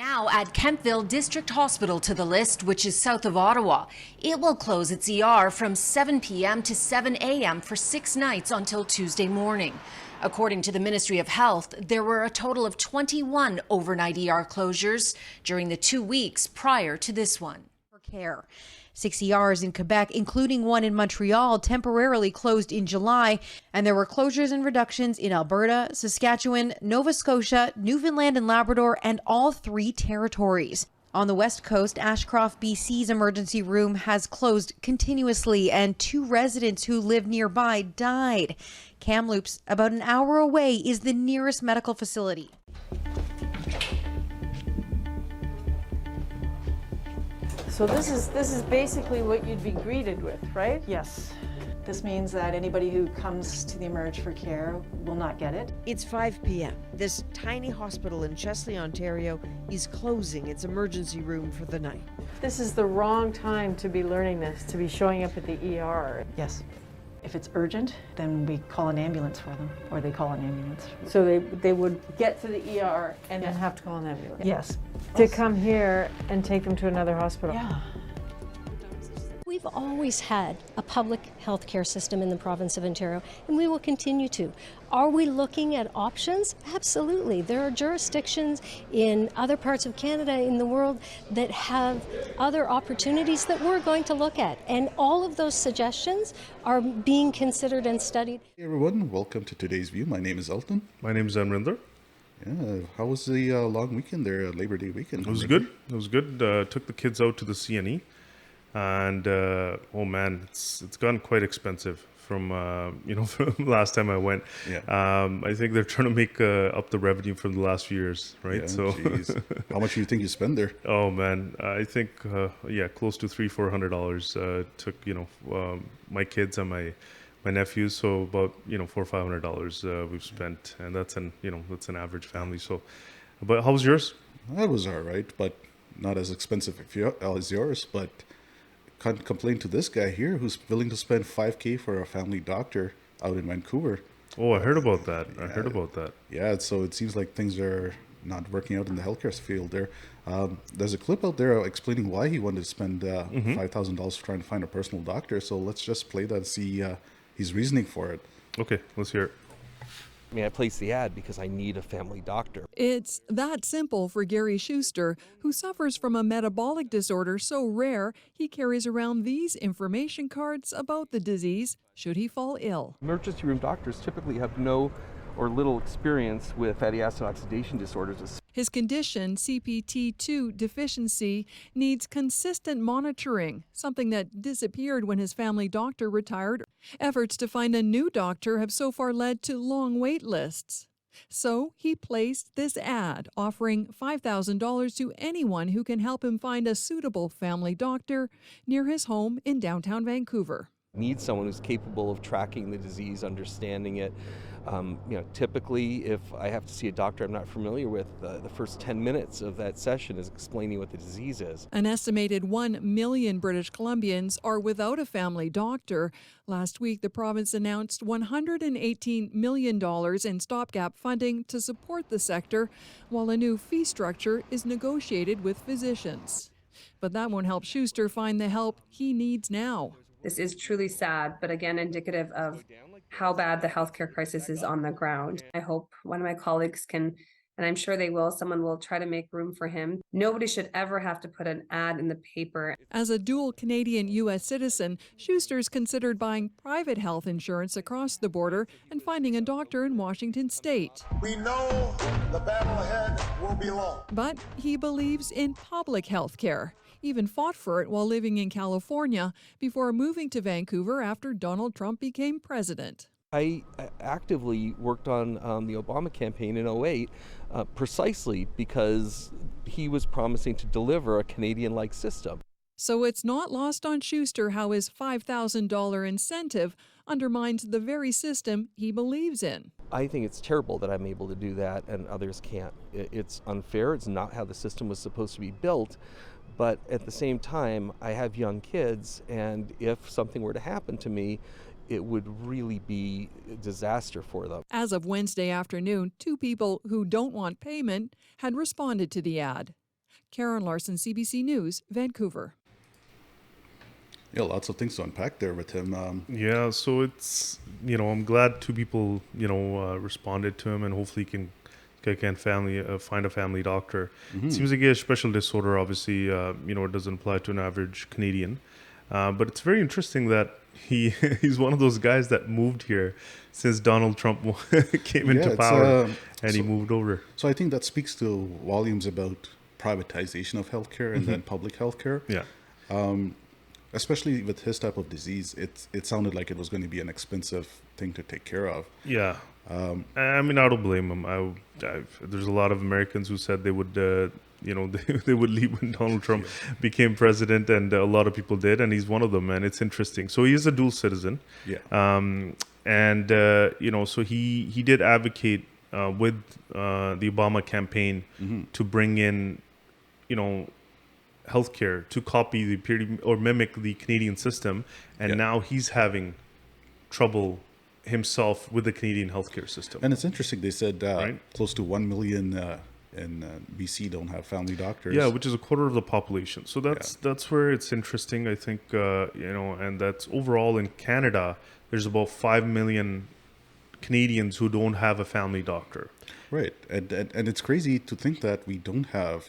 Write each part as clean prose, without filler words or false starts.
Now add Kemptville District Hospital to the list, which is south of Ottawa. It will close its ER from 7 p.m. to 7 a.m. for 6 nights until Tuesday morning. According to the Ministry of Health, there were a total of 21 overnight ER closures during the 2 weeks prior to this one. For care. 6 ERs in Quebec, including one in Montreal, temporarily closed in July, and there were closures and reductions in Alberta, Saskatchewan, Nova Scotia, Newfoundland and Labrador, and all 3 territories. On the West Coast, Ashcroft, BC's emergency room has closed continuously, and 2 residents who live nearby died. Kamloops, about an hour away, is the nearest medical facility. So this is basically what you'd be greeted with, right? Yes. This means that anybody who comes to the Emerge for care will not get it. It's 5 p.m. This tiny hospital in Chesley, Ontario is closing its emergency room for the night. This is the wrong time to be learning this, to be showing up at the ER. Yes. If it's urgent, then we call an ambulance for them, or they call an ambulance. So they would get to the ER and then have to call an ambulance. Yes. To come here and take them to another hospital. Yeah. We've always had a public health care system in the province of Ontario, and we will continue to. Are we looking at options? Absolutely. There are jurisdictions in other parts of Canada, in the world, that have other opportunities that we're going to look at. And all of those suggestions are being considered and studied. Hey everyone, welcome to today's view. My name is Elton. My name is Amrinder. Yeah, how was the long weekend there, Labor Day weekend? It was good. It was good. Took the kids out to the CNE. And oh man, it's gotten quite expensive from from last time I went. Yeah. I think they're trying to make up the revenue from the last few years, right? Yeah, so, how much do you think you spend there? Oh man, I think close to $300-400. Took my kids and my nephews, so about $400-500 we've spent, and that's that's an average family. So, but how was yours? That was all right, but not as expensive as yours, but. Can't complain to this guy here who's willing to spend $5,000 for a family doctor out in Vancouver. Oh, I heard about that. Yeah, I heard about that. Yeah, so it seems like things are not working out in the healthcare field there. There's a clip out there explaining why he wanted to spend $5,000 trying to find a personal doctor. So let's just play that and see his reasoning for it. Okay, let's hear it. I mean, I placed the ad because I need a family doctor. It's that simple for Gary Schuster, who suffers from a metabolic disorder so rare he carries around these information cards about the disease should he fall ill. Emergency room doctors typically have no or little experience with fatty acid oxidation disorders. His condition, CPT2 deficiency, needs consistent monitoring, something that disappeared when his family doctor retired. Efforts to find a new doctor have so far led to long wait lists. So he placed this ad offering $5,000 to anyone who can help him find a suitable family doctor near his home in downtown Vancouver. Need someone who's capable of tracking the disease, understanding it. Typically, if I have to see a doctor I'm not familiar with, the first 10 minutes of that session is explaining what the disease is. An estimated 1 million British Columbians are without a family doctor. Last week, the province announced $118 million in stopgap funding to support the sector, while a new fee structure is negotiated with physicians. But that won't help Schuster find the help he needs now. This is truly sad, but again, indicative of how bad the healthcare crisis is on the ground. I hope one of my colleagues can, and I'm sure they will, someone will try to make room for him. Nobody should ever have to put an ad in the paper. As a dual Canadian-U.S. citizen, Schuster's considered buying private health insurance across the border and finding a doctor in Washington state. We know the battle ahead will be long. But he believes in public health care. Even fought for it while living in California before moving to Vancouver after Donald Trump became president. I actively worked on the Obama campaign in 2008 precisely because he was promising to deliver a Canadian-like system. So it's not lost on Schuster how his $5,000 incentive undermines the very system he believes in. I think it's terrible that I'm able to do that and others can't. It's unfair. It's not how the system was supposed to be built. But at the same time, I have young kids, and if something were to happen to me, it would really be a disaster for them. As of Wednesday afternoon, 2 people who don't want payment had responded to the ad. Karen Larson, CBC News, Vancouver. Yeah, lots of things to unpack there with him. Yeah, so it's, I'm glad two people, responded to him, and hopefully can find a family doctor. It seems like he has a special disorder, obviously, it doesn't apply to an average Canadian. But it's very interesting that he's one of those guys that moved here since Donald Trump came into power, and he moved over. So I think that speaks to volumes about privatization of healthcare and then public healthcare. Yeah. Especially with his type of disease, it sounded like it was going to be an expensive thing to take care of. Yeah. I mean, I don't blame him. There's a lot of Americans who said they would, they would leave when Donald Trump became president, and a lot of people did, and he's one of them, and it's interesting. So he is a dual citizen. Yeah. So he did advocate with the Obama campaign to bring in, healthcare to copy or mimic the Canadian system, and now he's having trouble himself with the Canadian healthcare system. And it's interesting, they said close to 1 million in BC don't have family doctors. Yeah, which is a quarter of the population. So that's where it's interesting, I think, and that's overall in Canada, there's about 5 million Canadians who don't have a family doctor. Right, and it's crazy to think that we don't have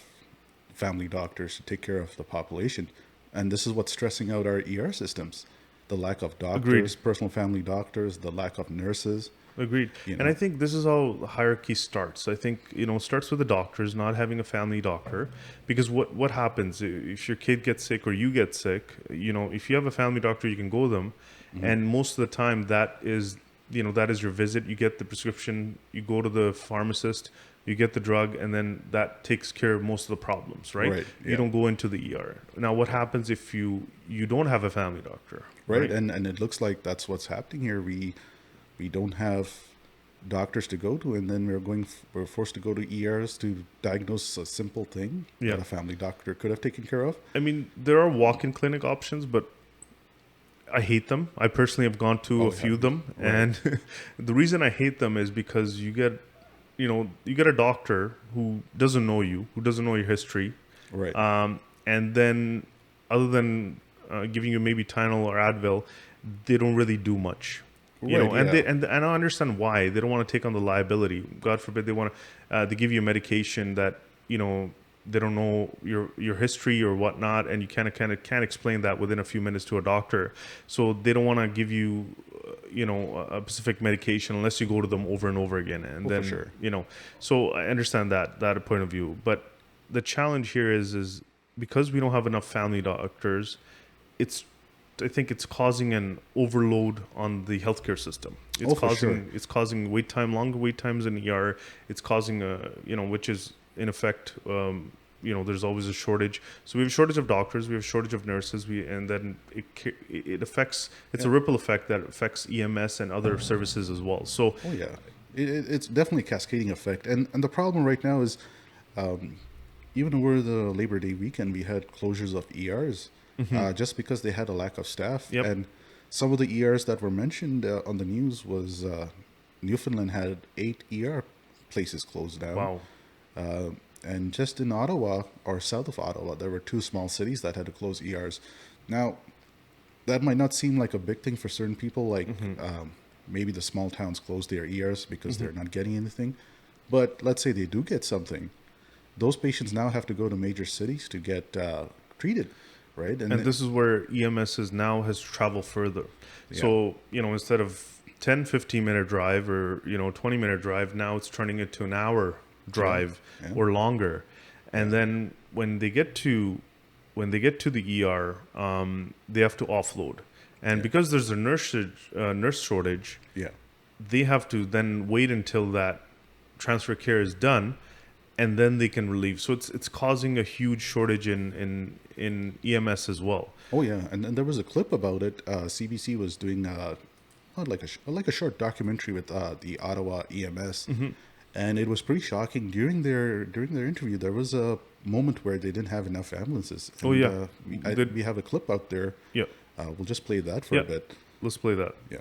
family doctors to take care of the population, and this is what's stressing out our ER systems: the lack of doctors, personal family doctors, the lack of nurses. Agreed. And I think this is how the hierarchy starts. I think, it starts with the doctors not having a family doctor, because what happens if your kid gets sick or you get sick, if you have a family doctor, you can go to them, and most of the time that is your visit. You get the prescription, you go to the pharmacist, you get the drug, and then that takes care of most of the problems, right? You don't go into the ER. Now, what happens if you don't have a family doctor? Right. And it looks like that's what's happening here. We don't have doctors to go to, and then we're forced to go to ERs to diagnose a simple thing that a family doctor could have taken care of. I mean, there are walk-in clinic options, but I hate them. I personally have gone to a few of them, and the reason I hate them is because you get a doctor who doesn't know you, who doesn't know your history, right? And then, other than giving you maybe Tylenol or Advil, they don't really do much. And I understand why they don't want to take on the liability. God forbid they want to. They give you a medication that they don't know your history or whatnot, and you kind of can't explain that within a few minutes to a doctor. So they don't want to give you a specific medication unless you go to them over and over again. And then, for sure. So I understand that point of view. But the challenge here is because we don't have enough family doctors, I think it's causing an overload on the healthcare system. It's causing longer wait times in ER. It's causing which is in effect, there's always a shortage. So we have a shortage of doctors, we have a shortage of nurses, and then it affects. It's a ripple effect that affects EMS and other services as well. So it's definitely a cascading effect. And the problem right now is, even over the Labor Day weekend, we had closures of ERs. Just because they had a lack of staff. And some of the ERs that were mentioned on the news was Newfoundland had 8 ER places closed down. Wow. And just in Ottawa, or south of Ottawa, there were 2 small cities that had to close ERs. Now, that might not seem like a big thing for certain people, like maybe the small towns close their ERs because they're not getting anything. But let's say they do get something. Those patients now have to go to major cities to get treated. Right. And this is where EMS has traveled further. So, instead of 10, 15-minute drive or, 20-minute drive, now it's turning into an hour drive or longer. And then when they get to the ER, they have to offload. And because there's a nurse shortage, they have to then wait until that transfer care is done, and then they can relieve. So it's causing a huge shortage in EMS as well. Oh yeah, and there was a clip about it. CBC was doing like a short documentary with the Ottawa EMS, and it was pretty shocking. During their interview, there was a moment where they didn't have enough ambulances. And, we have a clip out there. Yeah, we'll just play that for a bit. Let's play that. Yeah.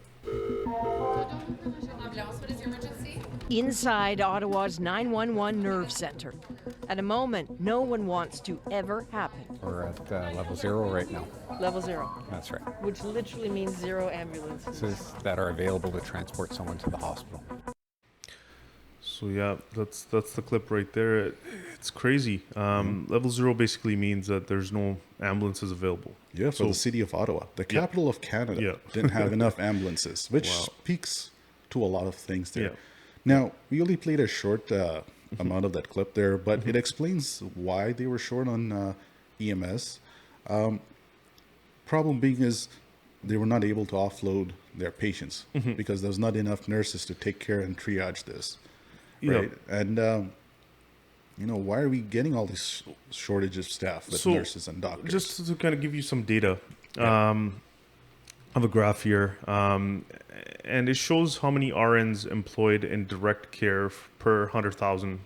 Ambulance, what is your emergency? inside Ottawa's 911 nerve center, at a moment no one wants to ever happen. We're at level 0 right now. Level 0, That's right. which literally means 0 ambulances. That are available to transport someone to the hospital. So yeah, that's the clip right there. It's crazy. Level 0 basically means that there's no ambulances available. Yeah, for the city of Ottawa, the capital of Canada, didn't have enough ambulances, which speaks to a lot of things there. Yeah. Now, we only played a short amount of that clip there, but it explains why they were short on EMS. Problem being is they were not able to offload their patients because there was not enough nurses to take care and triage this. Right. And, why are we getting all these shortage of staff with nurses and doctors? Just to kind of give you some data, I have a graph here, and it shows how many RNs employed in direct care per 100,000,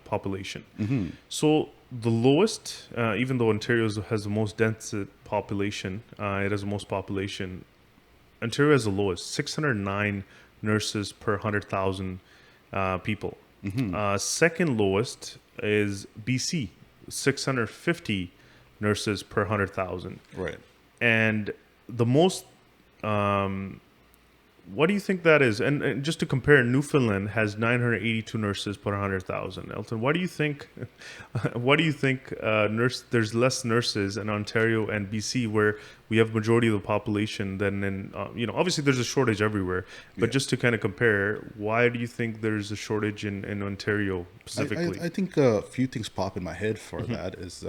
population. So the lowest, even though Ontario has the most dense population, it has the most population. Ontario has the lowest, 609 nurses per 100,000 people. Second lowest is BC, 650 nurses per 100,000. Right. And the most, what do you think that is? And just to compare, Newfoundland has 982 nurses per 100,000. Elton, why do you think? There's less nurses in Ontario and BC, where we have majority of the population, than in obviously there's a shortage everywhere, but just to kind of compare, why do you think there's a shortage in Ontario specifically? I think a few things pop in my head for that is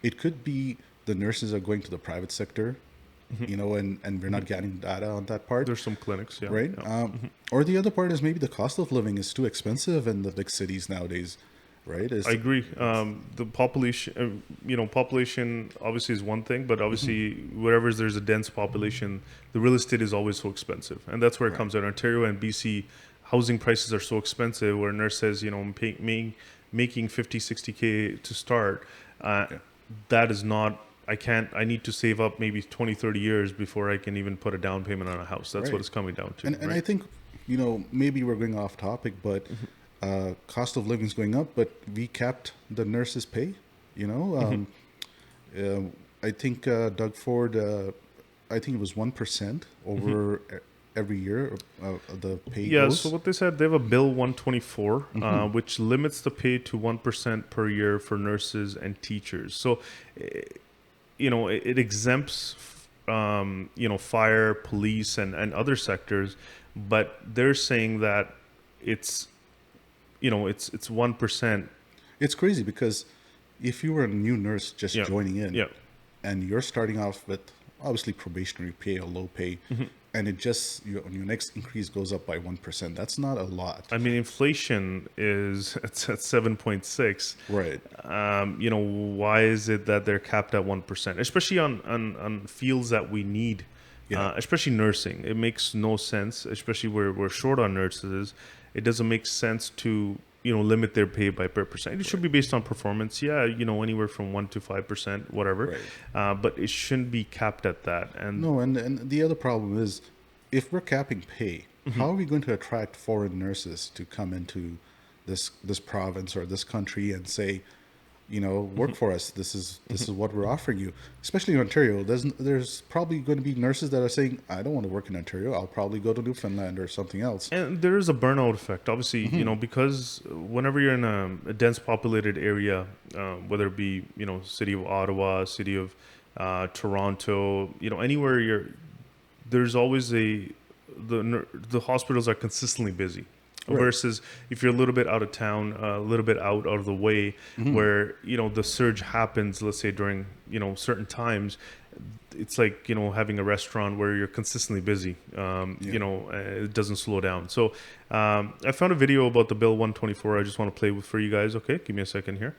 it could be the nurses are going to the private sector. And we're not getting data on that part. There's some clinics, right? Or the other part is maybe the cost of living is too expensive in the big cities nowadays, right? I agree. The population, population obviously is one thing, but obviously wherever there's a dense population, the real estate is always so expensive, and that's where it comes out. Ontario and BC, housing prices are so expensive, where a nurse says, I'm making 50, 60K to start. That is not. I need to save up maybe 20, 30 years before I can even put a down payment on a house. That's what it's coming down to. And I think, maybe we're going off topic, but cost of living is going up, but we capped the nurses' pay, I think Doug Ford, I think it was 1% over every year the pay goes. So what they said, they have a Bill 124, which limits the pay to 1% per year for nurses and teachers. So it exempts, fire, police, and other sectors, but they're saying that it's 1%. It's crazy because if you were a new nurse just joining in, and you're starting off with obviously probationary pay or low pay, and it just your next increase goes up by 1%. That's not a lot. I mean, inflation it's at 7.6. Right. Why is it that they're capped at 1%, especially on fields that we need, especially nursing? It makes no sense, especially where we're short on nurses. It doesn't make sense to limit their pay by per percent. It should be based on performance. Anywhere from 1% to 5%, whatever. Right. But it shouldn't be capped at that. And the other problem is, if we're capping pay, how are we going to attract foreign nurses to come into this province or this country and say, work for us. This is what we're offering you. Especially in Ontario, there's probably going to be nurses that are saying, I don't want to work in Ontario. I'll probably go to Newfoundland or something else. And there is a burnout effect, obviously, because whenever you're in a dense populated area, whether it be, city of Ottawa, city of Toronto, anywhere there's always the hospitals are consistently busy. Right. Versus if you're a little bit out of town, a little bit out of the way, where the surge happens, let's say during certain times, it's like having a restaurant where you're consistently busy. It doesn't slow down. So I found a video about the Bill 124. I just want to play for you guys. Okay, give me a second here.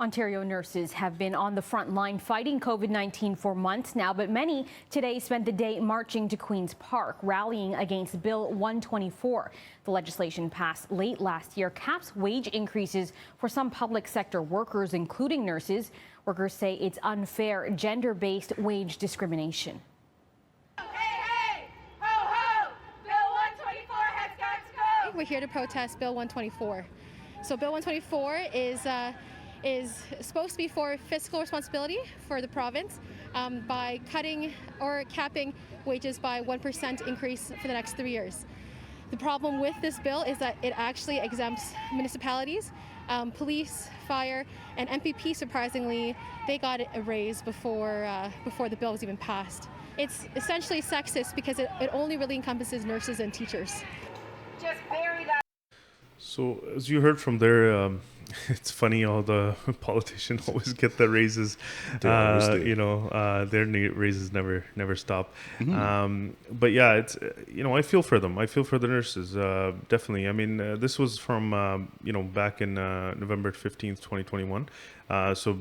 Ontario nurses have been on the front line fighting COVID-19 for months now, but many today spent the day marching to Queen's Park, rallying against Bill 124. The legislation passed late last year caps wage increases for some public sector workers, including nurses. Workers say it's unfair, gender-based wage discrimination. Hey, hey! Ho, we're here to protest Bill 124. So Bill 124 is supposed to be for fiscal responsibility for the province by cutting or capping wages by 1% increase for the next 3 years. The problem with this bill is that it actually exempts municipalities, police, fire, and MPP. Surprisingly, they got a raise before the bill was even passed. It's essentially sexist because it only really encompasses nurses and teachers. Just bury that. So, as you heard from there, it's funny how the politicians always get the raises. They always do. Their raises never stop. Mm-hmm. But yeah, it's I feel for them. I feel for the nurses. Definitely. I mean, this was from back in November 15th, 2021. So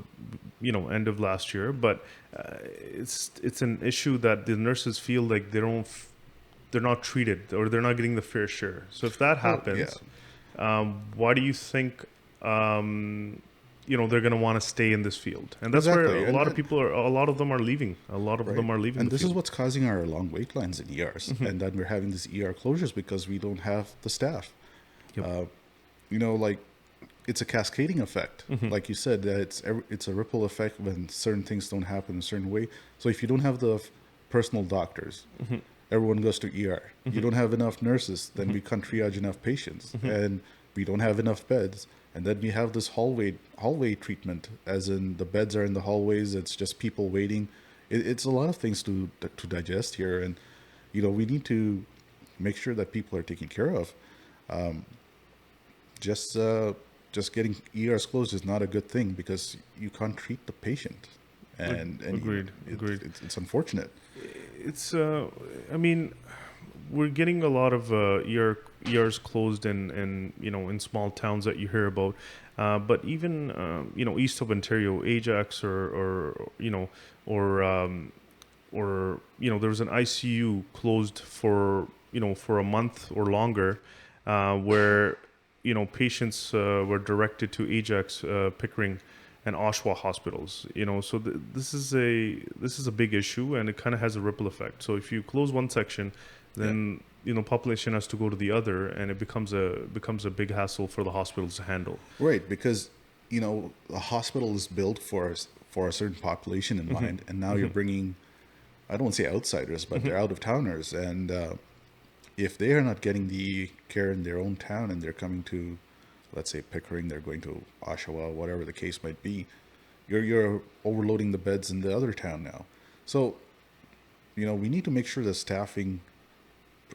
end of last year. But it's an issue that the nurses feel like they're not treated or they're not getting the fair share. So if that happens. Why do you think they're going to want to stay in this field? And that's where a lot of them are leaving. A lot of them are leaving. And this is what's causing our long wait lines in ERs, and that we're having these ER closures because we don't have the staff. Yep. It's a cascading effect. Like you said, it's a ripple effect when certain things don't happen in a certain way. So if you don't have the personal doctors, everyone goes to ER. You don't have enough nurses, then we can't triage enough patients, and we don't have enough beds. And then we have this hallway treatment, as in the beds are in the hallways. It's just people waiting. It's a lot of things to digest here, and we need to make sure that people are taken care of. Just getting ERs closed is not a good thing because you can't treat the patient, and agreed. It's unfortunate. It's we're getting a lot of ERs closed in small towns that you hear about, but even east of Ontario, Ajax or there was an ICU closed for a month or longer, where patients were directed to Ajax, Pickering, and Oshawa hospitals. So this is a big issue, and it kind of has a ripple effect. So if you close one section, then population has to go to the other, and it becomes a big hassle for the hospitals to handle. Right, because a hospital is built for a certain population in mind, and now you're bringing, I don't want to say outsiders, but they're out of towners, and if they are not getting the care in their own town, and they're coming to, let's say, Pickering, they're going to Oshawa, whatever the case might be, you're overloading the beds in the other town now. So, we need to make sure that staffing.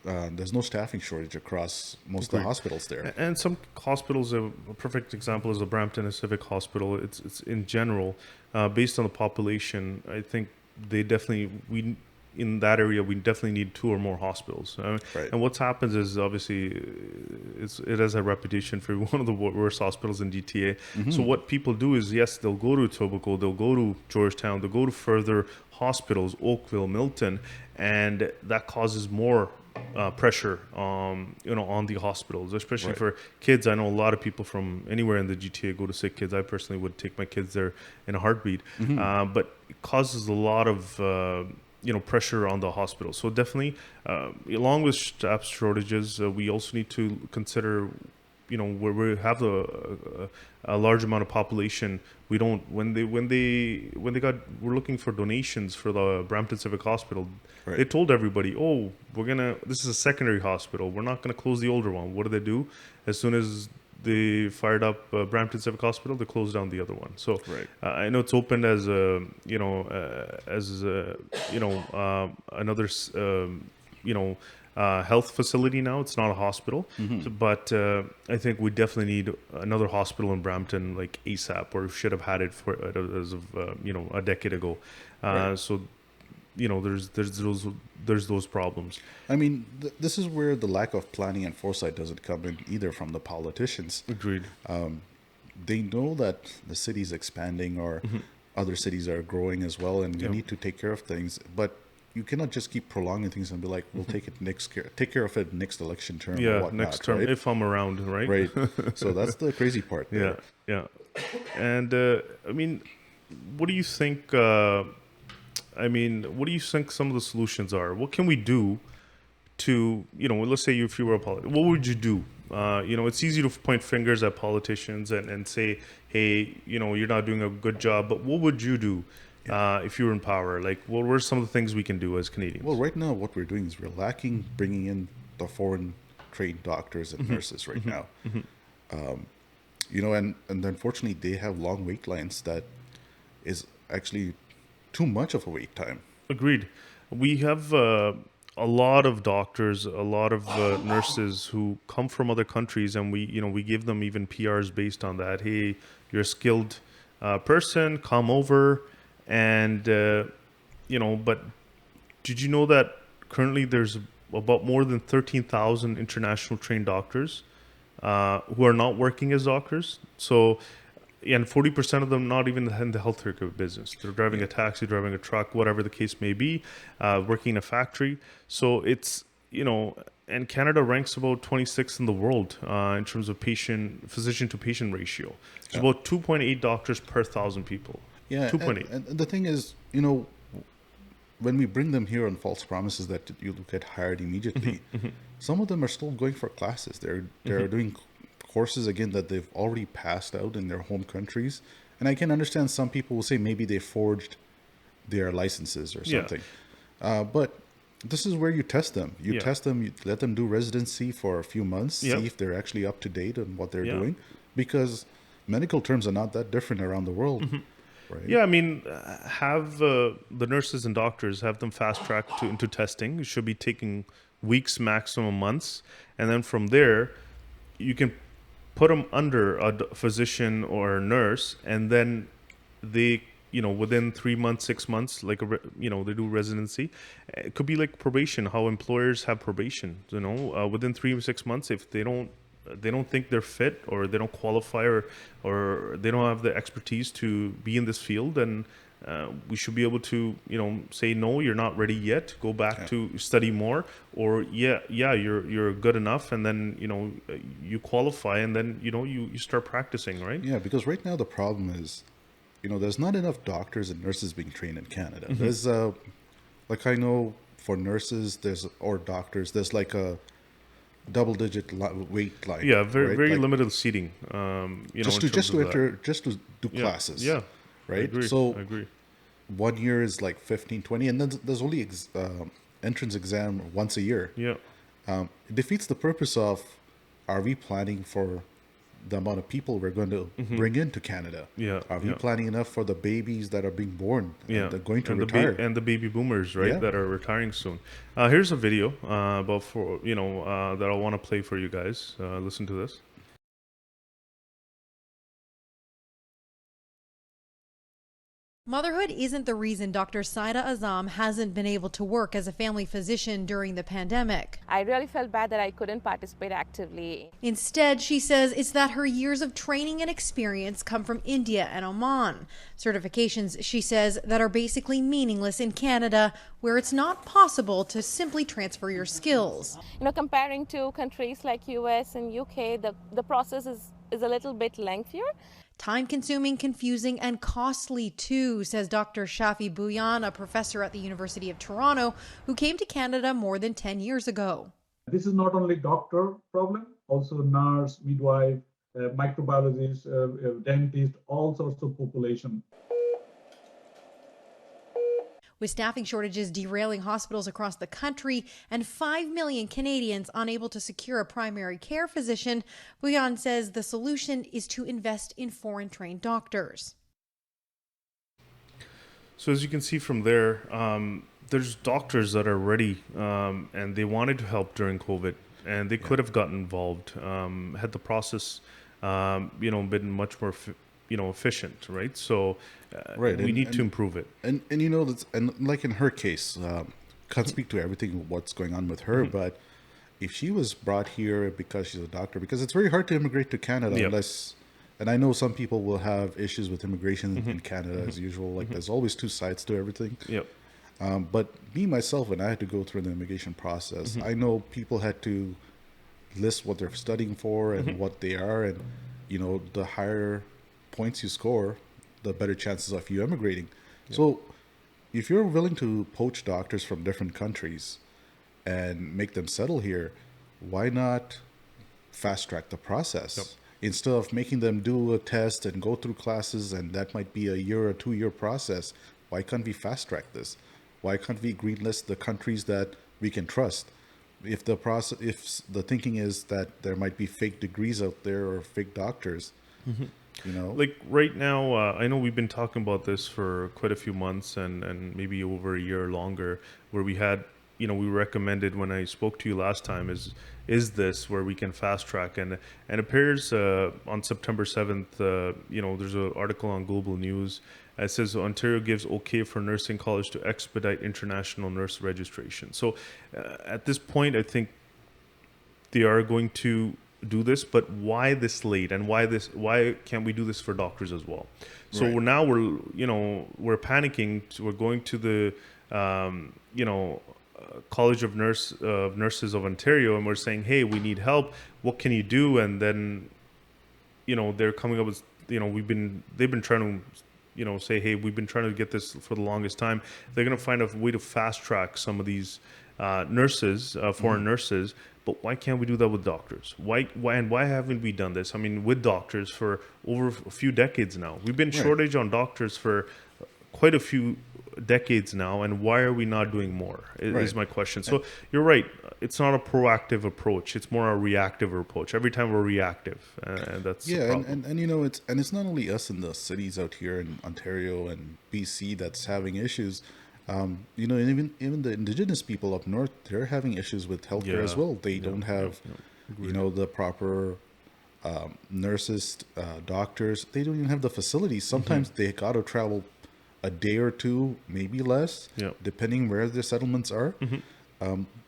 There's no staffing shortage across most of the hospitals there. And some hospitals, a perfect example is the Brampton Civic Hospital. It's in general, based on the population, I think in that area, we definitely need 2 or more hospitals. Right. And what's happens is, obviously, it has a reputation for one of the worst hospitals in GTA. So what people do is, yes, they'll go to Etobicoke, they'll go to Georgetown, they'll go to further hospitals, Oakville, Milton, and that causes more pressure on the hospitals, especially for kids. I know a lot of people from anywhere in the GTA go to sick kids. I personally would take my kids there in a heartbeat. But it causes a lot of pressure on the hospital. So definitely, along with staff shortages, we also need to consider, where we have a large amount of population. We don't we're looking for donations for the Brampton Civic Hospital. Right. They told everybody, this is a secondary hospital. We're not going to close the older one. What do? As soon as they fired up Brampton Civic Hospital, they closed down the other one. So I know it's opened as another health facility now. It's not a hospital, but I think we definitely need another hospital in Brampton, like ASAP, or should have had it as of a decade ago. So there's those problems. I mean, this is where the lack of planning and foresight doesn't come in either from the politicians. Agreed. They know that the city's expanding, or other cities are growing as well, and we need to take care of things. But you cannot just keep prolonging things and be like, we'll take care of it next election term. Yeah, or whatnot, next term, right? if I'm around, right? Right. So that's the crazy part there. Yeah. And what do you think? What do you think some of the solutions are? What can we do to, let's say if you were a politician, what would you do It's easy to point fingers at politicians and say, hey, you're not doing a good job, but what would you do if you were in power? Like, what were some of the things we can do as Canadians? Well, right now, what we're doing is we're lacking bringing in the foreign trained doctors and nurses right now. And unfortunately, they have long wait lines that is actually too much of a wait time. Agreed. We have a lot of doctors, a lot of nurses who come from other countries, and we give them even PRs based on that. Hey, you're a skilled person, come over, and But did you know that currently there's about more than 13,000 international trained doctors who are not working as doctors? So, and 40% of them not even in the healthcare business. They're driving a taxi, driving a truck, whatever the case may be, working in a factory. So it's, and Canada ranks about 26th in the world in terms of physician to patient ratio. It's about 2.8 doctors per 1,000 people. Yeah, 2.8. And the thing is, when we bring them here on false promises that you'll get hired immediately, some of them are still going for classes. They're doing courses again that they've already passed out in their home countries. And I can understand some people will say maybe they forged their licenses or something. But this is where you test them. You test them, you let them do residency for a few months, see if they're actually up to date on what they're doing. Because medical terms are not that different around the world. Right? Yeah, I mean, have the nurses and doctors, have them fast track into testing. It should be taking weeks, maximum months. And then from there, you can put them under a physician or a nurse, and then they, within 3 months, 6 months, like, they do residency. It could be like probation, how employers have probation, within 3 or 6 months, if they don't think they're fit, or they don't qualify, or they don't have the expertise to be in this field, then we should be able to, say, no, you're not ready yet. Go back to study more, or you're good enough, and then you qualify, and then you start practicing, right? Yeah, because right now the problem is, there's not enough doctors and nurses being trained in Canada. There's like, I know for nurses or doctors, there's like a double-digit wait line. Yeah, very like, limited seating. Just to do classes. Yeah, right. I agree. 1 year is like 15, 20, and then there's only entrance exam once a year. Yeah, it defeats the purpose of, are we planning for the amount of people we're going to bring into Canada? Yeah, are we planning enough for the babies that are being born? Yeah, they're going to retire, and the baby boomers, right, that are retiring soon. Here's a video about that I want to play for you guys. Listen to this. Motherhood isn't the reason Dr. Saida Azam hasn't been able to work as a family physician during the pandemic. I really felt bad that I couldn't participate actively. Instead, she says it's that her years of training and experience come from India and Oman. Certifications, she says, that are basically meaningless in Canada, where it's not possible to simply transfer your skills. Comparing to countries like US and UK, the process is a little bit lengthier. Time-consuming, confusing, and costly too, says Dr. Shafi Bhuyan, a professor at the University of Toronto, who came to Canada more than 10 years ago. This is not only doctor problem, also nurse, midwife, microbiologist, dentist, all sorts of population. With staffing shortages derailing hospitals across the country and 5 million Canadians unable to secure a primary care physician, Bhuyan says the solution is to invest in foreign-trained doctors. So as you can see from there, there's doctors that are ready and they wanted to help during COVID, and they could have gotten involved had the process, been much more efficient, right? So we need to improve it. And like in her case, can't speak to everything what's going on with her, but if she was brought here because she's a doctor, because it's very hard to immigrate to Canada unless, and I know some people will have issues with immigration in Canada as usual, like there's always two sides to everything. But me, myself, when I had to go through the immigration process, I know people had to list what they're studying for and what they are, and the higher points you score, the better chances of you emigrating. So if you're willing to poach doctors from different countries and make them settle here, why not fast track the process. Instead of making them do a test and go through classes, and that might be a year or 2 year process, why can't we fast track this? Why can't we greenlist the countries that we can trust? If the process, if the thinking is that there might be fake degrees out there or fake doctors, you know, like right now, I know we've been talking about this for quite a few months and maybe over a year longer, where we had, you know, we recommended when I spoke to you last time is this where we can fast track, and it appears on September 7th, you know, there's an article on Global News. It says Ontario gives okay for nursing college to expedite international nurse registration. So at this point, I think they are going to do this, but why this late, and why can't we do this for doctors as well? So Right. we're panicking. We're going to the College of Nurses of Ontario, and we're saying, hey, we need help, what can you do? And then, you know, they're coming up with, you know, they've been trying to, say, hey, we've been trying to get this for the longest time. They're going to find a way to fast track some of these nurses, foreign nurses. But why can't we do that with doctors? Why haven't we done this? I mean, with doctors for over a few decades now. We've been shortage on doctors for quite a few decades now, and why are we not doing more? Is my question. So you're right. It's not a proactive approach. It's more a reactive approach. Every time we're reactive, and that's the problem. and you know, it's not only us in the cities out here in Ontario and BC that's having issues. You know, even the Indigenous people up north, they're having issues with healthcare as well. They don't have, you know, the proper nurses, doctors. They don't even have the facilities. Sometimes they got to travel a day or two, maybe less, depending where their settlements are.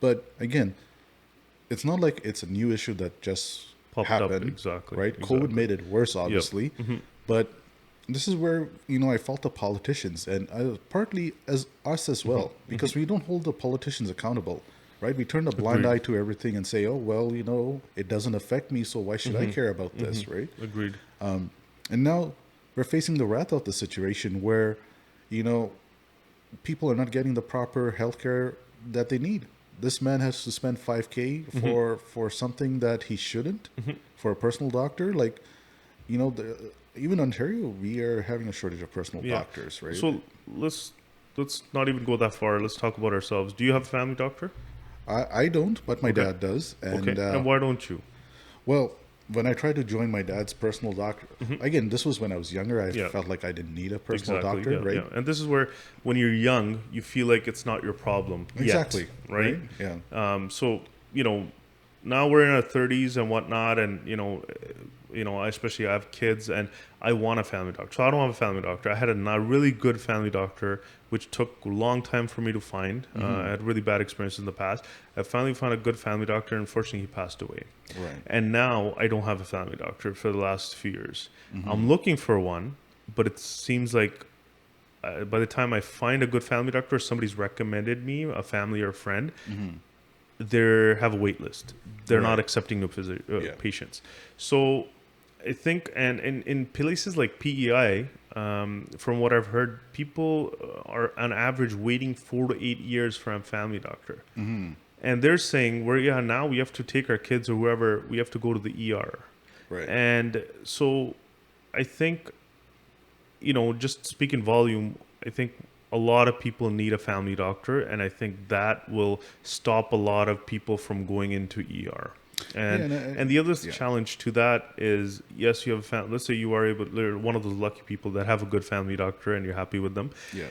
But again, it's not like it's a new issue that just popped happened. up. Exactly. Right? COVID made it worse, obviously. But this is where, you know, I fault the politicians, and partly as us as well, because we don't hold the politicians accountable, right? We turn a blind eye to everything and say, oh, well, you know, it doesn't affect me, so why should I care about this, right? Agreed. And now we're facing the wrath of the situation where, you know, people are not getting the proper healthcare that they need. This man has to spend $5,000 for something that he shouldn't, for a personal doctor. Like, you know, even Ontario, we are having a shortage of personal doctors, right? So let's not even go that far. Let's talk about ourselves. Do you have a family doctor? I don't, but my dad does. And, and why don't you? Well, when I tried to join my dad's personal doctor, again, this was when I was younger. I felt like I didn't need a personal doctor, right? Yeah. And this is where, when you're young, you feel like it's not your problem. Exactly. Yet, right? Yeah. So, you know, now we're in our 30s and whatnot, and you know, I have kids, and I want a family doctor. So I don't have a family doctor. I had a really good family doctor, which took a long time for me to find. I had really bad experiences in the past. I finally found a good family doctor. Unfortunately, he passed away. Right. And now I don't have a family doctor for the last few years. I'm looking for one, but it seems like by the time I find a good family doctor, somebody's recommended me, a family or a friend, they have a wait list. They're not accepting new patients. So I think, and in places like PEI, from what I've heard, people are on average waiting 4 to 8 years for a family doctor. And they're saying, now we have to take our kids or whoever, we have to go to the ER. Right. And so I think, you know, just speaking volume, I think a lot of people need a family doctor, and I think that will stop a lot of people from going into ER. And the other challenge to that is, yes, you have a family. Let's say you are you're one of those lucky people that have a good family doctor and you're happy with them. Yeah.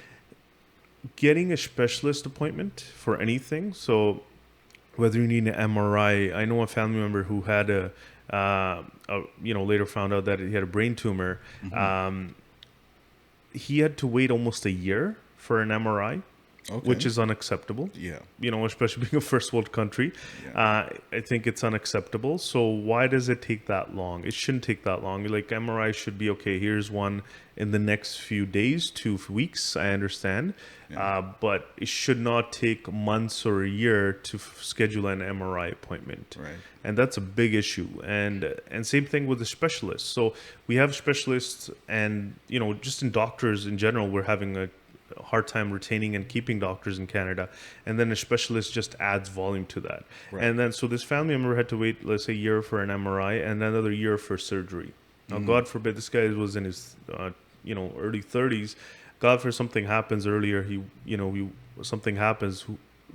Getting a specialist appointment for anything. So whether you need an MRI, I know a family member who had later found out that he had a brain tumor. He had to wait almost a year for an MRI. Which is unacceptable. Yeah. You know, especially being a first world country. I think it's unacceptable. So why does it take that long? It shouldn't take that long. Like, MRI should be, okay, here's one in the next few days, 2 weeks, I understand. But it should not take months or a year to schedule an MRI appointment. Right. And that's a big issue. And same thing with the specialists. So we have specialists, and, you know, just in doctors in general, we're having a a hard time retaining and keeping doctors in Canada, and then a specialist just adds volume to that. Right. And then so this family member had to wait, let's say, a year for an MRI and another year for surgery. Now, God forbid, this guy was in his early 30s. God forbid something happens earlier. Something happens.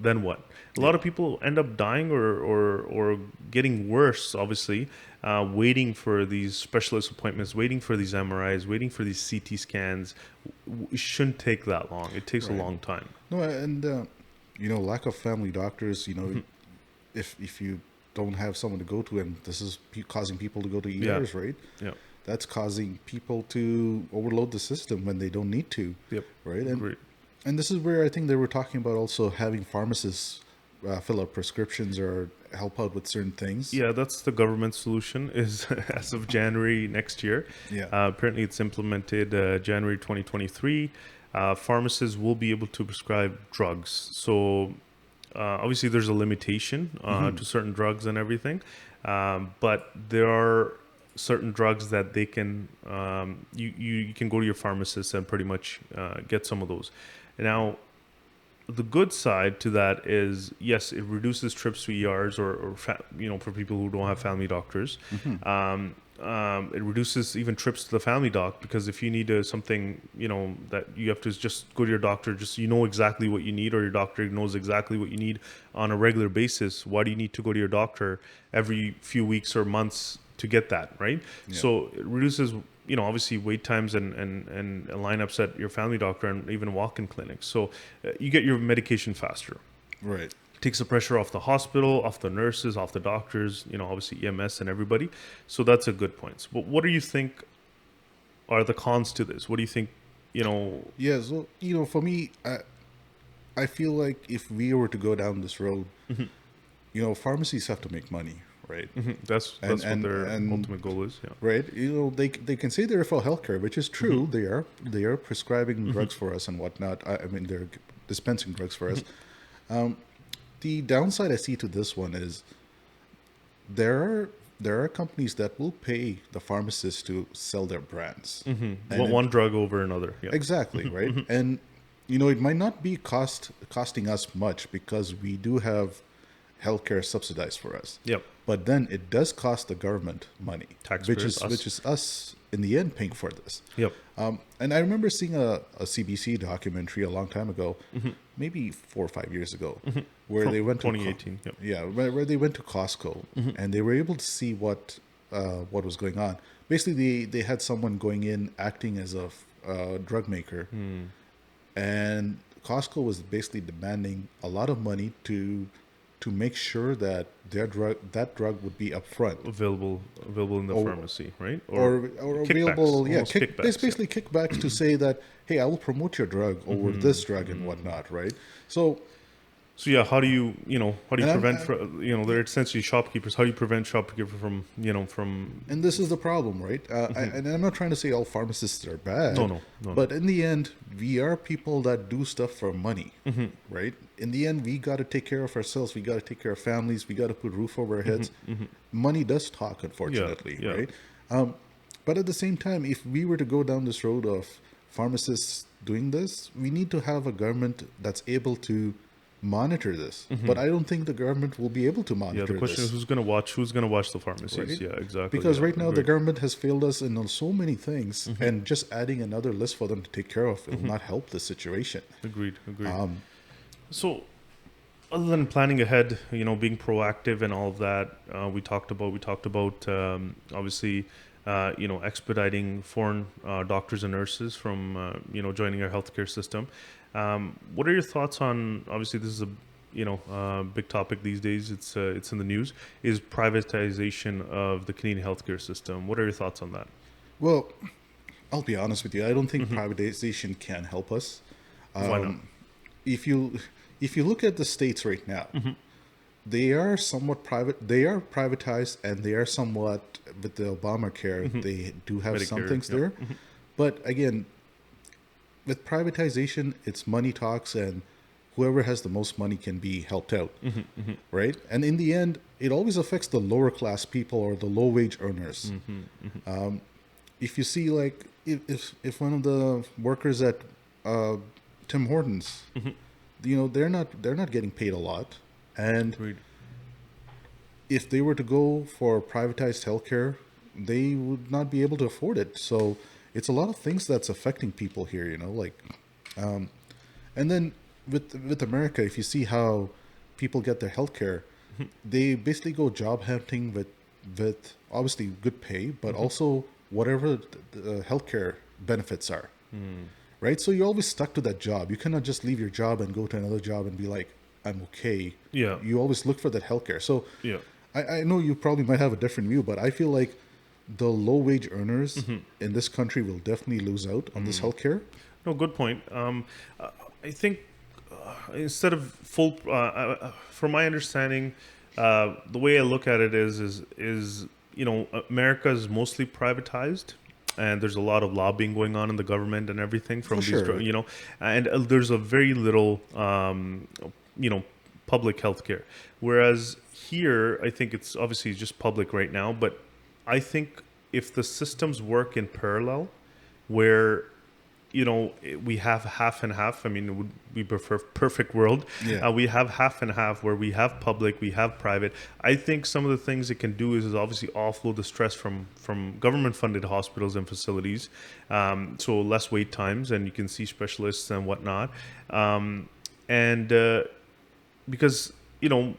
Then what? A lot of people end up dying or getting worse, obviously, waiting for these specialist appointments, waiting for these MRIs, waiting for these CT scans. It shouldn't take that long. It takes a long time. No, and lack of family doctors. If you don't have someone to go to, and this is causing people to go to ERs, right? Yeah. That's causing people to overload the system when they don't need to. Yep. Right. Agreed. And this is where I think they were talking about also having pharmacists fill out prescriptions or help out with certain things. Yeah, that's the government solution is as of January next year. Yeah. Apparently it's implemented January 2023. Pharmacists will be able to prescribe drugs. So obviously there's a limitation to certain drugs and everything. But there are certain drugs that they can, you can go to your pharmacist and pretty much get some of those. Now, the good side to that is, yes, it reduces trips to ERs or for people who don't have family doctors. It reduces even trips to the family doc, because if you need something, that you have to just go to your doctor, just exactly what you need, or your doctor knows exactly what you need on a regular basis. Why do you need to go to your doctor every few weeks or months to get that, right? Yeah. So it reduces, obviously wait times and lineups at your family doctor and even walk-in clinics. So you get your medication faster. Right. Takes the pressure off the hospital, off the nurses, off the doctors, obviously EMS and everybody. So that's a good point. But what do you think are the cons to this? What do you think, Yeah, so, for me, I feel like if we were to go down this road, pharmacies have to make money, right? That's what their ultimate goal is, yeah. Right? They can say they're for healthcare, which is true. They are prescribing drugs for us and whatnot. I mean, they're dispensing drugs for us. The downside I see to this one is there are companies that will pay the pharmacists to sell their brands. One drug over another. Yeah. Exactly, right? And, it might not be costing us much because we do have healthcare subsidized for us. Yep. But then it does cost the government money, Taxpayers, which is us in the end paying for this. Yep. And I remember seeing a CBC documentary a long time ago, maybe 4 or 5 years ago, where From they went 2018. to where they went to Costco and they were able to see what was going on. Basically, they had someone going in acting as a drug maker, and Costco was basically demanding a lot of money to make sure that that drug would be upfront available in the pharmacy, right? Or available, kickbacks, there's basically kickbacks to say that, hey, I will promote your drug over this drug and whatnot, right? So yeah, how do you prevent, they're essentially shopkeepers. How do you prevent shopkeepers from? And this is the problem, right? And I'm not trying to say all pharmacists are bad. No. But in the end, we are people that do stuff for money, right? In the end, we got to take care of ourselves. We got to take care of families. We got to put roof over our heads. Money does talk, unfortunately, right? But at the same time, if we were to go down this road of pharmacists doing this, we need to have a government that's able to monitor this. But I don't think the government will be able to monitor this. The question is who's going to watch the pharmacies? Right? Yeah, exactly. Because right now the government has failed us in so many things, and just adding another list for them to take care of will not help the situation. Agreed. So other than planning ahead, being proactive and all of that, we talked about obviously expediting foreign doctors and nurses from joining our healthcare system. What are your thoughts on, obviously this is a big topic these days, it's in the news, is privatization of the Canadian healthcare system. What are your thoughts on that? Well, I'll be honest with you, I don't think privatization can help us. Why not? If you look at the states right now, they are somewhat private. They are privatized, and they are somewhat, with the Obamacare, they do have some things there. But again, with privatization, it's money talks, and whoever has the most money can be helped out, right? And in the end, it always affects the lower class people or the low wage earners. If you see, like, if one of the workers at Tim Hortons. They're not getting paid a lot, and if they were to go for privatized healthcare, they would not be able to afford it. So it's a lot of things that's affecting people here. And then with America, if you see how people get their healthcare, they basically go job hunting with obviously good pay, but also whatever the healthcare benefits are. Right? So you're always stuck to that job. You cannot just leave your job and go to another job and be like, I'm okay. Yeah. You always look for that healthcare. So I know you probably might have a different view, but I feel like the low wage earners in this country will definitely lose out on this healthcare. No, good point. I think instead of full, from my understanding, the way I look at it is America is mostly privatized. And there's a lot of lobbying going on in the government and everything from these, and there's a very little, public health care. Whereas here, I think it's obviously just public right now, but I think if the systems work in parallel, where we have half and half. I mean, we prefer perfect world. We have half and half where we have public, we have private. I think some of the things it can do is obviously offload the stress from government-funded hospitals and facilities, so less wait times, and you can see specialists and whatnot. Because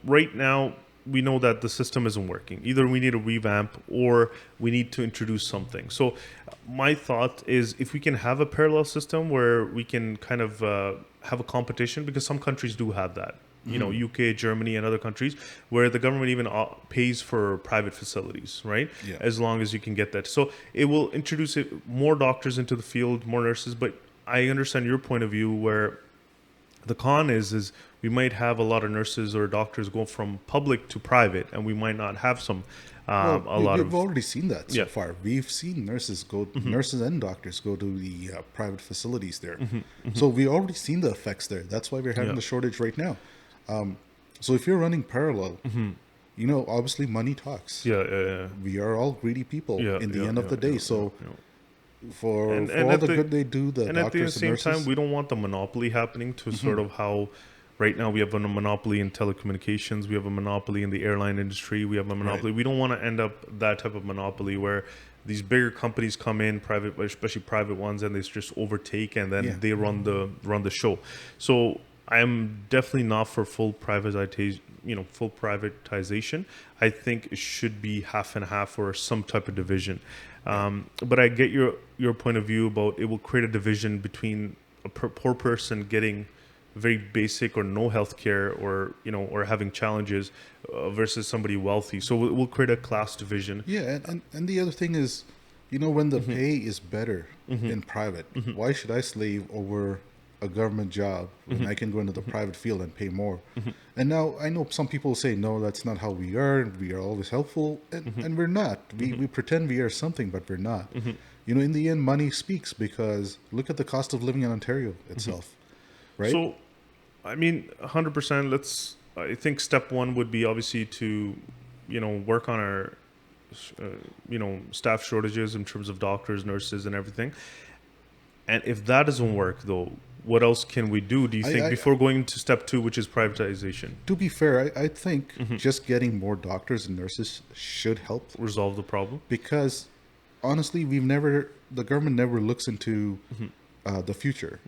right now, we know that the system isn't working. Either we need a revamp or we need to introduce something. So my thought is if we can have a parallel system where we can kind of have a competition, because some countries do have that, UK, Germany, and other countries where the government even pays for private facilities, right? As long as you can get that. So it will introduce more doctors into the field, more nurses. But I understand your point of view where the con is we might have a lot of nurses or doctors go from public to private, and we might not have some We've already seen that so far. We've seen nurses nurses and doctors go to the private facilities there. So we've already seen the effects there. That's why we're having the shortage right now. So if you're running parallel, obviously money talks. We are all greedy people in the end of the day. So for all the good they do, the doctors at the same time, we don't want the monopoly happening to sort of how right now we have a monopoly in telecommunications, we have a monopoly in the airline industry, we have a monopoly. We don't want to end up that type of monopoly where these bigger companies come in, private, especially private ones, and they just overtake and then they run the show. So I'm definitely not for full privatization. Full privatization. I think it should be half and half or some type of division. But I get your point of view about it will create a division between a poor person getting very basic or no health care or having challenges versus somebody wealthy. So we'll create a class division. And the other thing is, when the pay is better in private, why should I slave over a government job when I can go into the private field and pay more? And now I know some people say, no, that's not how we are always helpful, and we're not. We pretend we are something, but we're not. In the end, money speaks, because look at the cost of living in Ontario itself. Right? So, I mean, 100%. I think step one would be obviously to, work on our, staff shortages in terms of doctors, nurses, and everything. And if that doesn't work, though, what else can we do? Do you think before going into step two, which is privatization? To be fair, I think just getting more doctors and nurses should help resolve the problem. Because honestly, the government never looks into the future,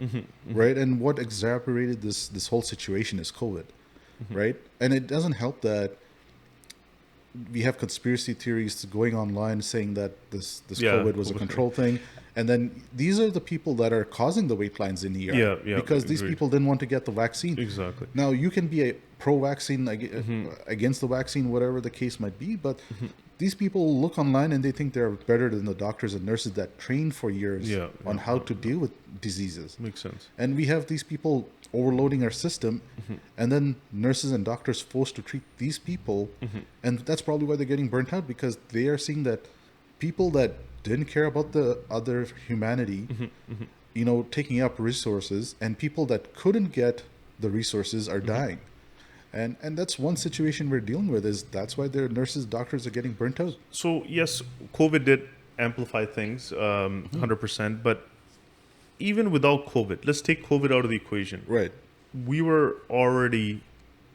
right? And what exacerbated this whole situation is COVID, right? And it doesn't help that we have conspiracy theories going online saying that this COVID was a control thing. And then these are the people that are causing the wait lines in ER because these people didn't want to get the vaccine. Exactly. Now, you can be a pro-vaccine, against the vaccine, whatever the case might be, but these people look online and they think they're better than the doctors and nurses that trained for years on how to deal with diseases. Makes sense. And we have these people overloading our system, and then nurses and doctors forced to treat these people, and that's probably why they're getting burnt out, because they are seeing that people that didn't care about the other humanity, taking up resources, and people that couldn't get the resources are dying. And that's one situation we're dealing with, that's why their nurses, doctors are getting burnt out. So yes, COVID did amplify things 100%, but even without COVID, let's take COVID out of the equation. Right. We were already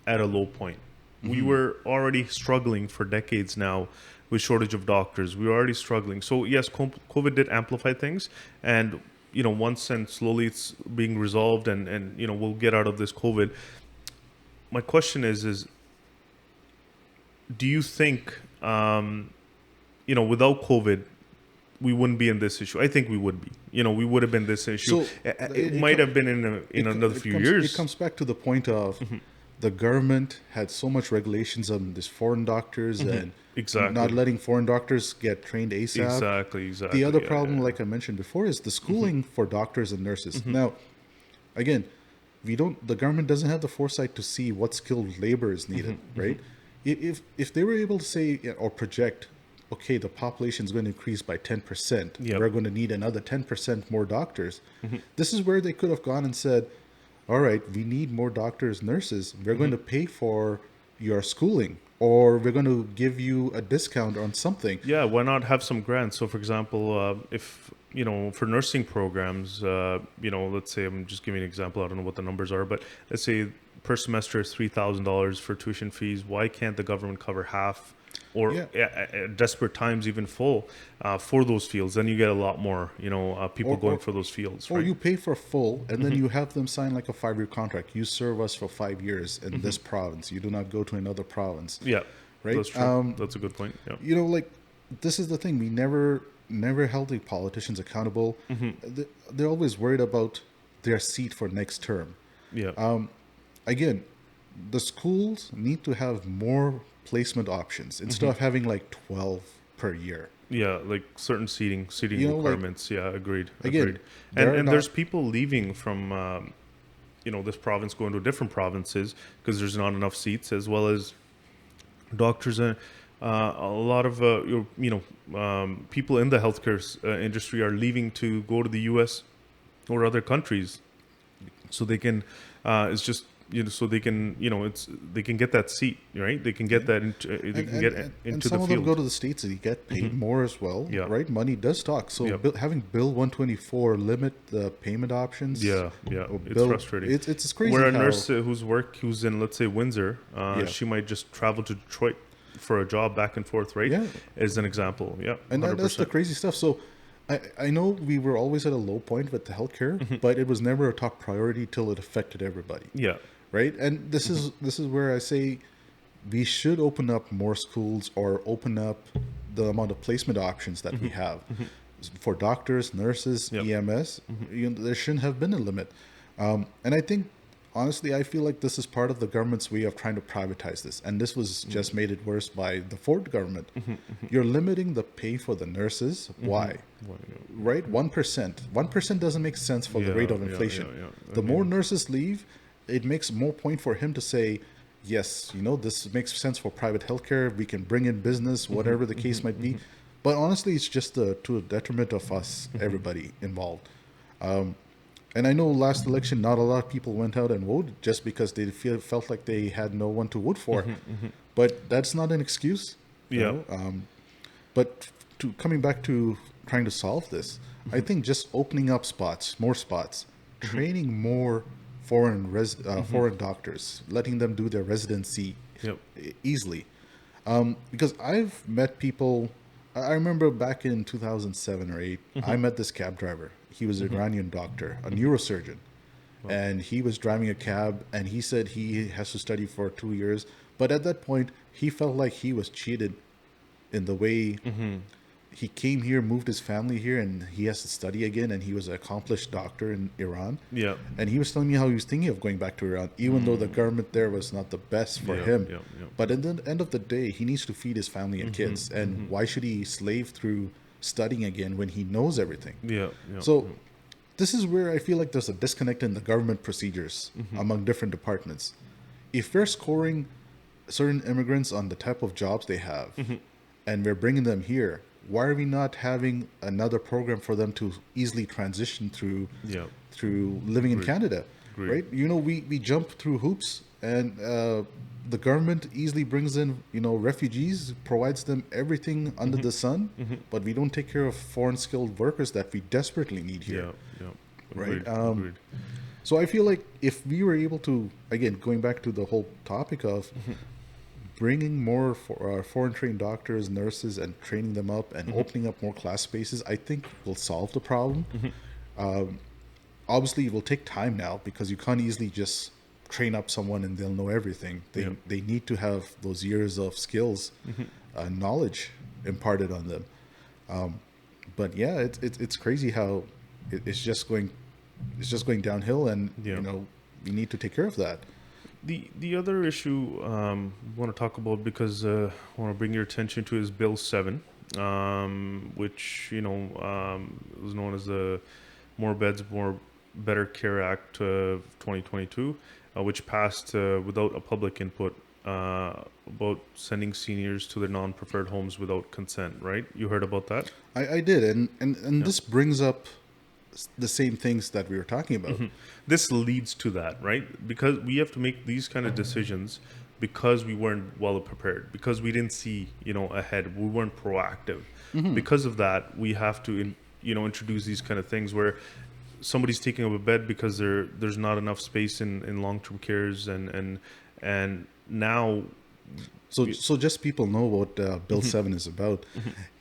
at a low point. We were already struggling for decades now with shortage of doctors. We were already struggling. So yes, COVID did amplify things, and once and slowly it's being resolved, and we'll get out of this COVID. My question is do you think without COVID we wouldn't be in this issue? I think we would be. We would have been this issue. So it might have been in another few years. It comes back to the point of the government had so much regulations on these foreign doctors and not letting foreign doctors get trained ASAP. Exactly. The other problem, like I mentioned before, is the schooling for doctors and nurses. Now, again, the government doesn't have the foresight to see what skilled labor is needed, right? If they were able to say or project, okay, the population is going to increase by 10%, we're going to need another 10% more doctors. This is where they could have gone and said, all right, we need more doctors, nurses. We're going to pay for your schooling, or we're going to give you a discount on something. Yeah, why not have some grants? So, for example, if for nursing programs, let's say, I'm just giving an example. I don't know what the numbers are, but let's say per semester is $3,000 for tuition fees. Why can't the government cover half? Or at desperate times, even full for those fields? Then you get a lot more, people going for those fields. Or you pay for full, and then you have them sign like a 5-year contract. You serve us for 5 years in this province. You do not go to another province. Yeah, right. That's true. That's a good point. Yeah. This is the thing. We never held the politicians accountable. They're always worried about their seat for next term. Yeah. Again, the schools need to have more placement options instead of having like 12 per year. Yeah, like certain seating requirements. Agreed. Again, and there's people leaving from this province going to different provinces because there's not enough seats, as well as doctors and a lot of people in the healthcare industry are leaving to go to the US or other countries, so they can so they can they can get that seat, right? They can get that into the field. And some of them go to the States and you get paid more as well, right? Money does talk. So having Bill 124 limit the payment options. It's frustrating. It's crazy. Where a nurse who's in, let's say, Windsor, she might just travel to Detroit for a job back and forth, right? As an example. And that's the crazy stuff. So I know we were always at a low point with the healthcare, but it was never a top priority till it affected everybody. Right. And this is where I say we should open up more schools, or open up the amount of placement options that we have for doctors, nurses, EMS. There shouldn't have been a limit. And I think, honestly, I feel like this is part of the government's way of trying to privatize this. And this was just made it worse by the Ford government. You're limiting the pay for the nurses. Why? Right? 1%. 1% doesn't make sense for the rate of inflation. The more nurses leave, it makes more point for him to say, yes, this makes sense for private healthcare. We can bring in business, whatever the case might be. But honestly, it's just to the detriment of us, everybody involved. And I know last election, not a lot of people went out and voted just because they felt like they had no one to vote for. But that's not an excuse. But coming back to trying to solve this, I think just opening up more spots, training more foreign doctors, letting them do their residency easily. Because I've met people. I remember back in 2007 or 8, I met this cab driver. He was an Iranian doctor, a neurosurgeon. And he was driving a cab, and he said he has to study for 2 years. But at that point, he felt like he was cheated in the way he came here, moved his family here, and he has to study again. And he was an accomplished doctor in Iran. And he was telling me how he was thinking of going back to Iran, even though the government there was not the best for him. But at the end of the day, he needs to feed his family and kids. And why should he slave through studying again when he knows everything? So this is where I feel like there's a disconnect in the government procedures among different departments. If we're scoring certain immigrants on the type of jobs they have, and we're bringing them here, why are we not having another program for them to easily transition through living in Canada? Right? We jump through hoops, and the government easily brings in refugees, provides them everything under the sun, but we don't take care of foreign skilled workers that we desperately need here. right? Agreed. So I feel like if we were able to, again, going back to the whole topic of bringing more foreign trained doctors, nurses, and training them up and opening up more class spaces, I think will solve the problem. Obviously, it will take time now because you can't easily just train up someone and they'll know everything. They need to have those years of skills, knowledge imparted on them. But yeah, it's crazy how it's just going downhill, and you know, we need to take care of that. The other issue I want to talk about, because I want to bring your attention to, is Bill 7, which was known as the More Beds, Better Care Act of 2022, which passed without a public input, about sending seniors to their non-preferred homes without consent, right? You heard about that? I did, and this brings up the same things that we were talking about. This leads to that, right? Because we have to make these kind of decisions because we weren't well prepared, because we didn't see, ahead. We weren't proactive. Because of that, we have to, introduce these kind of things where somebody's taking up a bed because there's not enough space in long-term cares, and now. So just people know what Bill 7 is about.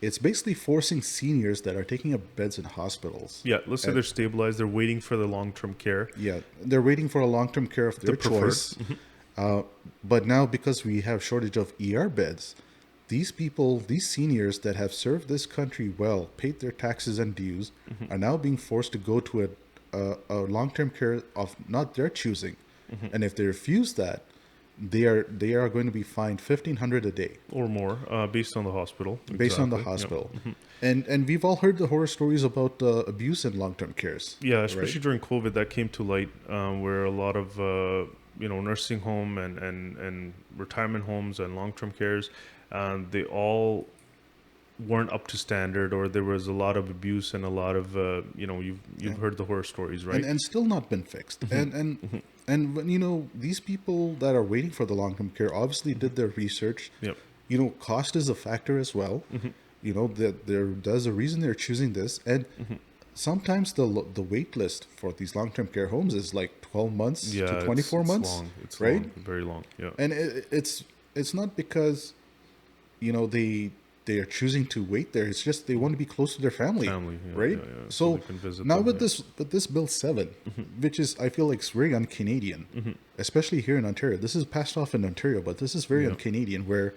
It's basically forcing seniors that are taking up beds in hospitals. Yeah, let's say they're stabilized, they're waiting for the long-term care. Yeah, they're waiting for a long-term care of their choice. But now, because we have shortage of ER beds, these seniors that have served this country well, paid their taxes and dues, are now being forced to go to a long-term care of not their choosing. And if they refuse that, they are going to be fined $1,500 a day or more, based on the hospital. Based on the hospital. And we've all heard the horror stories about abuse in long-term cares. Yeah, especially during COVID, that came to light, where a lot of nursing home and retirement homes and long-term cares, they all weren't up to standard, or there was a lot of abuse and a lot of you've heard the horror stories, right? And still not been fixed. And when these people that are waiting for the long-term care obviously did their research. Cost is a factor as well. That there's a reason they're choosing this, and sometimes the wait list for these long-term care homes is like 12 months to 24 months. Long. It's right? Long, very long. Yeah. And it's not because they are choosing to wait there. It's just they want to be close to their family, right? So now with this Bill 7, which is, I feel like, it's very un-Canadian, especially here in Ontario. This is passed off in Ontario, but this is very un-Canadian, where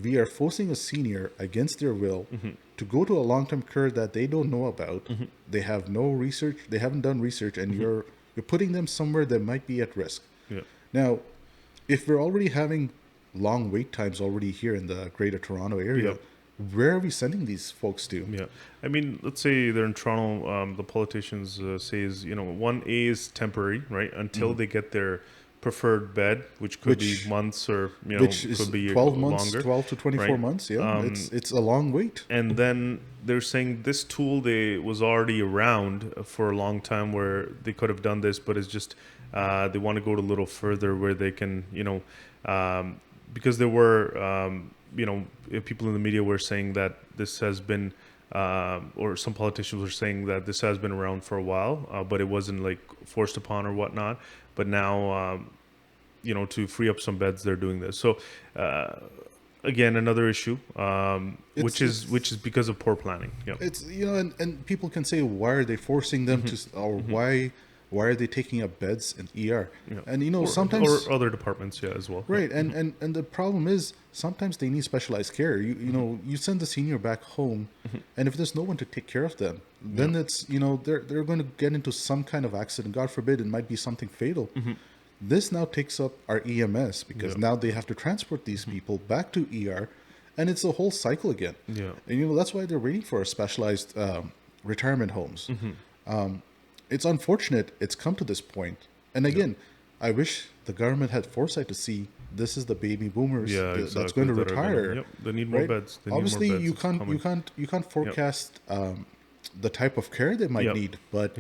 we are forcing a senior against their will to go to a long-term care that they don't know about. They have no research. They haven't done research, and you're putting them somewhere that might be at risk. Now, if we're already having long wait times already here in the Greater Toronto area, where are we sending these folks to? Yeah, I mean, let's say they're in Toronto. The politicians say 1A is temporary, right, until they get their preferred bed, which could be months, or which is could be 12 months, longer, 12 to 24 months. Yeah, it's a long wait. And then they're saying this tool was already around for a long time, where they could have done this, but it's just they want to go a little further, where they can because there were people in the media were saying that this has been, or some politicians were saying that this has been around for a while, but it wasn't like forced upon or whatnot. But now, to free up some beds, they're doing this. So, again, another issue, which is because of poor planning. Yeah, it's and people can say, why are they forcing them to, or why are they taking up beds in ER? And sometimes or other departments, as well. Right, and the problem is sometimes they need specialized care. You send the senior back home, and if there's no one to take care of them, then it's they're going to get into some kind of accident. God forbid, it might be something fatal. This now takes up our EMS, because now they have to transport these people back to ER, and it's a whole cycle again. And that's why they're waiting for specialized retirement homes. It's unfortunate it's come to this point. And again, I wish the government had foresight to see this is the baby boomers that's going to retire. They need more beds. Obviously, you can't forecast the type of care they might need, but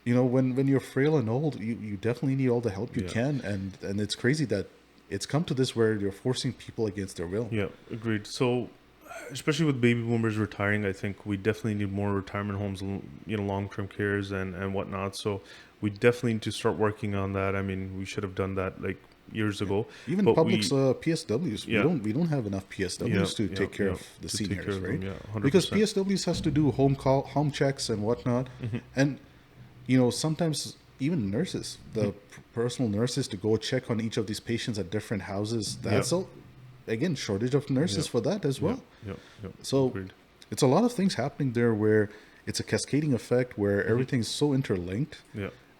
when you're frail and old, you definitely need all the help you can, and it's crazy that it's come to this where you're forcing people against their will. Yeah, agreed. So especially with baby boomers retiring, I think we definitely need more retirement homes, long-term cares and whatnot. So we definitely need to start working on that. I mean, we should have done that like years ago. Even but public's PSWs. Yeah. We don't have enough PSWs to take care of the seniors, care of right? them, 100%. Because PSWs has to do home checks and whatnot, and sometimes even nurses, the personal nurses, to go check on each of these patients at different houses. That's again, shortage of nurses for that as well. So agreed. It's a lot of things happening there where it's a cascading effect where everything's so interlinked.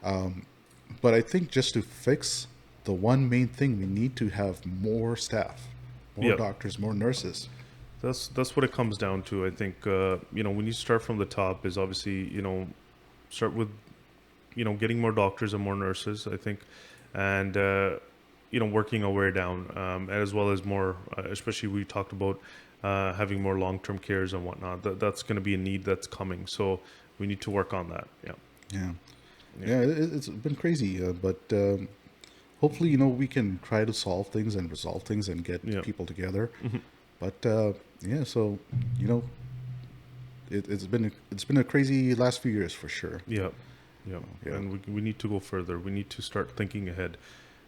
But I think just to fix the one main thing, we need to have more staff, more doctors, more nurses. That's what it comes down to. I think we need to start from the top. Is obviously start with getting more doctors and more nurses. I think, and working our way down, as well as more. Especially we talked about having more long-term cares and whatnot. That's going to be a need that's coming. So we need to work on that. It's been crazy, but hopefully, we can try to solve things and resolve things and get people together. But so it's been a crazy last few years for sure. And we need to go further. We need to start thinking ahead,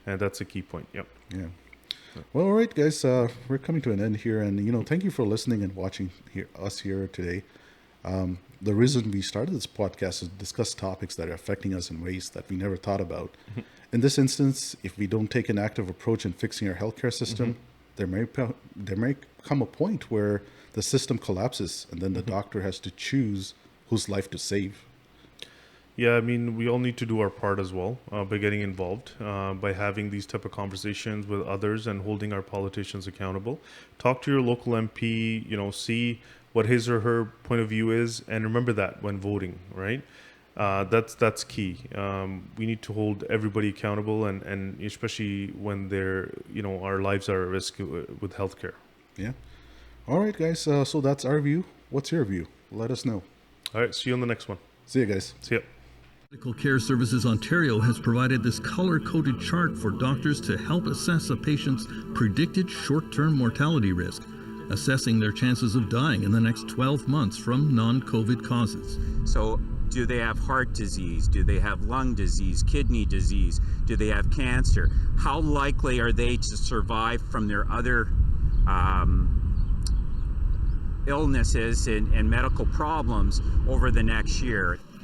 and that's a key point. Well, all right, guys, we're coming to an end here, and thank you for listening and watching us here today. The reason we started this podcast is to discuss topics that are affecting us in ways that we never thought about. In this instance, if we don't take an active approach in fixing our healthcare system, there may come a point where the system collapses, and then the doctor has to choose whose life to save. Yeah, I mean, we all need to do our part as well by getting involved, by having these type of conversations with others and holding our politicians accountable. Talk to your local MP, see what his or her point of view is, and remember that when voting, right? That's key. We need to hold everybody accountable, and especially when our lives are at risk with healthcare. Yeah. All right, guys. So that's our view. What's your view? Let us know. All right. See you on the next one. See you guys. See ya. Medical Care Services Ontario has provided this color-coded chart for doctors to help assess a patient's predicted short-term mortality risk, assessing their chances of dying in the next 12 months from non-COVID causes. So, do they have heart disease? Do they have lung disease, kidney disease? Do they have cancer? How likely are they to survive from their other illnesses and medical problems over the next year?